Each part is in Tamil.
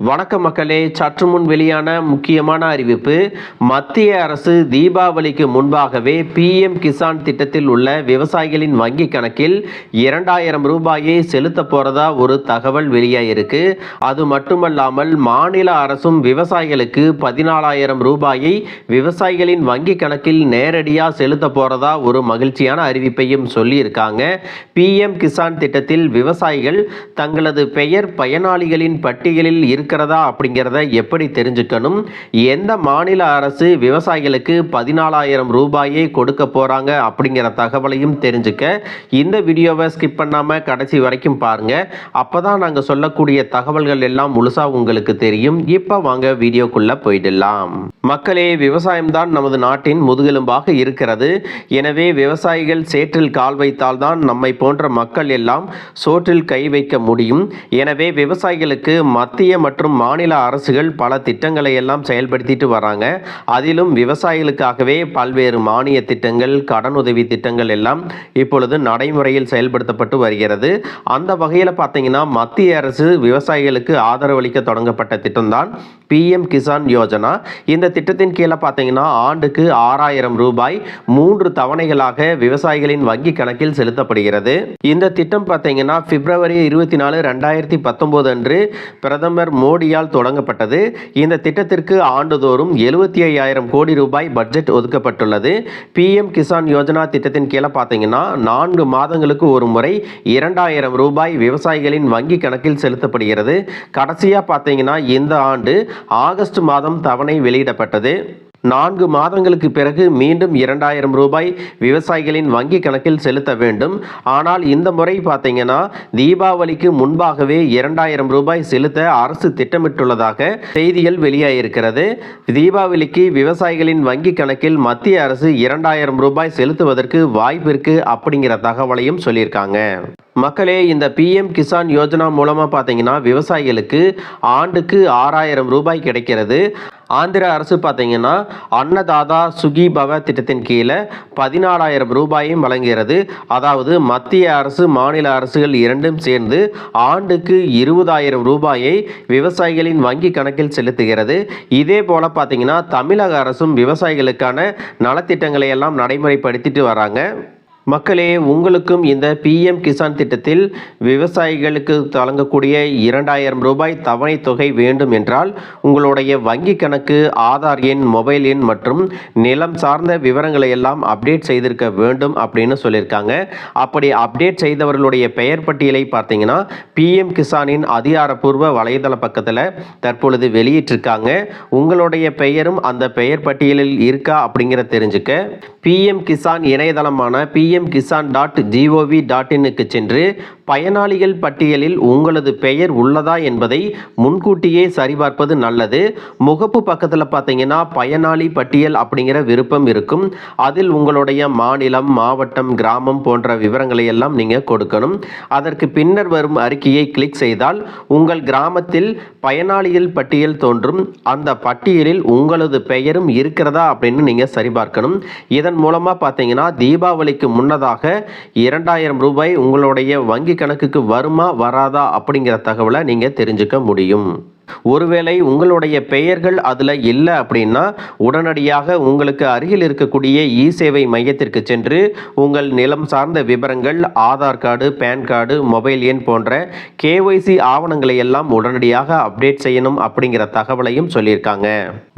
வணக்கம் மக்களே, சற்று முன் வெளியான முக்கியமான அறிவிப்பு. மத்திய அரசு தீபாவளிக்கு முன்பாகவே PM கிசான் திட்டத்தில் உள்ள விவசாயிகளின் வங்கி கணக்கில் 2000 ரூபாயை செலுத்த போறதா ஒரு தகவல் வெளியாயிருக்கு. அது மட்டுமல்லாமல் மாநில அரசும் விவசாயிகளுக்கு 14,000 ரூபாயை விவசாயிகளின் வங்கி கணக்கில் நேரடியாக செலுத்த போறதா ஒரு மகிழ்ச்சியான அறிவிப்பையும் சொல்லியிருக்காங்க. PM கிசான் திட்டத்தில் விவசாயிகள் தங்களது பெயர் பயனாளிகளின் பட்டியலில் இருக்கிறதா அப்படிங்கிறத எப்படி தெரிஞ்சுக்கணும், எந்த மாநில அரசு விவசாயிகளுக்கு 14,000 ரூபாயை கொடுக்க போறாங்க அப்படிங்கிற தகவலையும் தெரிஞ்சுக்க இந்த வீடியோவை ஸ்கிப் பண்ணாம கடைசி வரைக்கும் பாருங்க. அப்பதான் நாங்க சொல்லக்கூடிய தகவல்கள் எல்லாம் முழுசா உங்களுக்கு தெரியும். இப்ப வாங்க வீடியோக்குள்ள போயிடலாம். மக்களே, விவசாயம் தான் நமது நாட்டின் முதுகெலும்பாக இருக்கிறது. எனவே விவசாயிகள் சேற்றில் கால் வைத்தால் தான் நம்மை போன்ற மக்கள் எல்லாம் சோற்றில் கை வைக்க முடியும். எனவே விவசாயிகளுக்கு மத்திய மற்றும் மாநில அரசுகள் பல திட்டங்களை எல்லாம் செயல்படுத்திட்டு வராங்க. அதிலும் விவசாயிகளுக்காகவே பல்வேறு மானிய திட்டங்கள், கடனுதவி திட்டங்கள் எல்லாம் இப்பொழுது நடைமுறையில் செயல்படுத்தப்பட்டு வருகிறது. அந்த வகையில் பார்த்தீங்கன்னா மத்திய அரசு விவசாயிகளுக்கு ஆதரவளிக்க தொடங்கப்பட்ட திட்டம் தான் PM கிசான் யோஜனா. இந்த திட்டத்தின் கீழே பார்த்தீங்கன்னா ஆண்டுக்கு 6,000 ரூபாய் 3 தவணைகளாக விவசாயிகளின் வங்கி கணக்கில் செலுத்தப்படுகிறது. இந்த திட்டம் பார்த்தீங்கன்னா பிப்ரவரி 24, 2019 அன்று பிரதமர் மோடியால் தொடங்கப்பட்டது. இந்த திட்டத்திற்கு ஆண்டுதோறும் 75,000 கோடி ரூபாய் பட்ஜெட் ஒதுக்கப்பட்டுள்ளது. PM கிசான் யோஜனா திட்டத்தின் கீழே பார்த்தீங்கன்னா 4 மாதங்களுக்கு ஒரு முறை 2,000 ரூபாய் விவசாயிகளின் வங்கி கணக்கில் செலுத்தப்படுகிறது. கடைசியாக பார்த்தீங்கன்னா இந்த ஆண்டு ஆகஸ்ட் மாதம் தவணை வெளியிடப்பட்டது. 4 மாதங்களுக்கு பிறகு மீண்டும் 2,000 ரூபாய் விவசாயிகளின் வங்கி கணக்கில் செலுத்த வேண்டும். ஆனால் இந்த முறை பார்த்தீங்கன்னா தீபாவளிக்கு முன்பாகவே 2,000 ரூபாய் செலுத்த அரசு திட்டமிட்டுள்ளதாக செய்திகள் வெளியாகியிருக்கிறது. தீபாவளிக்கு விவசாயிகளின் வங்கி கணக்கில் மத்திய அரசு 2,000 ரூபாய் செலுத்துவதற்கு வாய்ப்பு இருக்கு அப்படிங்கிற தகவலையும் சொல்லியிருக்காங்க. மக்களே, இந்த PM கிசான் யோஜனா மூலமாக பார்த்தீங்கன்னா விவசாயிகளுக்கு ஆண்டுக்கு 6,000 ரூபாய் கிடைக்கிறது. ஆந்திர அரசு பார்த்தீங்கன்னா அன்னதாதா சுகி பவ திட்டத்தின் கீழே 14,000 ரூபாயும் வழங்குகிறது. அதாவது மத்திய அரசு மாநில அரசுகள் இரண்டும் சேர்ந்து ஆண்டுக்கு 20,000 ரூபாயை விவசாயிகளின் வங்கி கணக்கில் செலுத்துகிறது. இதே போல பார்த்தீங்கன்னா தமிழக அரசும் விவசாயிகளுக்கான நலத்திட்டங்களை எல்லாம் நடைமுறைப்படுத்திட்டு வராங்க. மக்களே, உங்களுக்கும் இந்த PM கிசான் திட்டத்தில் விவசாயிகளுக்கு வழங்கக்கூடிய 2,000 ரூபாய் தவணை தொகை வேண்டும் என்றால் உங்களுடைய வங்கி கணக்கு, ஆதார் எண், மொபைல் எண் மற்றும் நிலம் சார்ந்த விவரங்களை எல்லாம் அப்டேட் செய்திருக்க வேண்டும் அப்படின்னு சொல்லியிருக்காங்க. அப்படி அப்டேட் செய்தவர்களுடைய பெயர் பட்டியலை பார்த்தீங்கன்னா PM கிசானின் அதிகாரப்பூர்வ வலைதள பக்கத்தில் தற்பொழுது வெளியிட்டிருக்காங்க. உங்களுடைய பெயரும் அந்த பெயர் பட்டியலில் இருக்கா அப்படிங்கிற தெரிஞ்சுக்க PM கிசான் இணையதளமான pmkisan.gov.in சென்று பயனாளிகள் பட்டியலில் உங்களது பெயர் உள்ளதா என்பதை முன்கூட்டியே சரிபார்ப்பது நல்லது. முகப்பு பக்கத்தில் பார்த்தீங்கன்னா பயனாளி பட்டியல் அப்படிங்கிற விருப்பம் இருக்கும். அதில் உங்களுடைய மாநிலம், மாவட்டம், கிராமம் போன்ற விவரங்களை எல்லாம் நீங்கள் கொடுக்கணும். அதற்கு பின்னர் வரும் அறிக்கையை கிளிக் செய்தால் உங்கள் கிராமத்தில் பயனாளிகள் பட்டியல் தோன்றும். அந்த பட்டியலில் உங்களது பெயரும் இருக்கிறதா அப்படின்னு நீங்கள் சரிபார்க்கணும். இதன் மூலமாக பார்த்தீங்கன்னா தீபாவளிக்கு முன்னதாக 2,000 ரூபாய் உங்களுடைய வங்கி கணக்குக்கு வருமா வராதா அப்படிங்கிற தகவலை நீங்கள் தெரிஞ்சுக்க முடியும். ஒருவேளை உங்களுடைய பெயர்கள் அதில் இல்லை அப்படின்னா உடனடியாக உங்களுக்கு அருகில் இருக்கக்கூடிய இ-சேவை மையத்திற்கு சென்று உங்கள் நிலம் சார்ந்த விவரங்கள், Aadhaar card, PAN card, mobile எண் போன்ற KYC ஆவணங்களை எல்லாம் உடனடியாக அப்டேட் செய்யணும் அப்படிங்கிற தகவலையும் சொல்லியிருக்காங்க.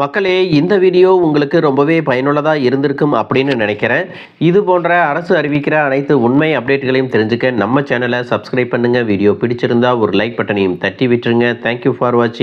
மக்களே, இந்த வீடியோ உங்களுக்கு ரொம்பவே பயனுள்ளதாக இருந்திருக்கும் அப்படின்னு நினைக்கிறேன். இது போன்ற அரசு அறிவிக்கிற அனைத்து உண்மை அப்டேட்களையும் தெரிஞ்சுக்க நம்ம சேனலை சப்ஸ்கிரைப் பண்ணுங்கள். வீடியோ பிடிச்சிருந்தா ஒரு லைக் பட்டனையும் தட்டி விட்டுருங்க. தேங்க்யூ ஃபார் வாட்சிங்.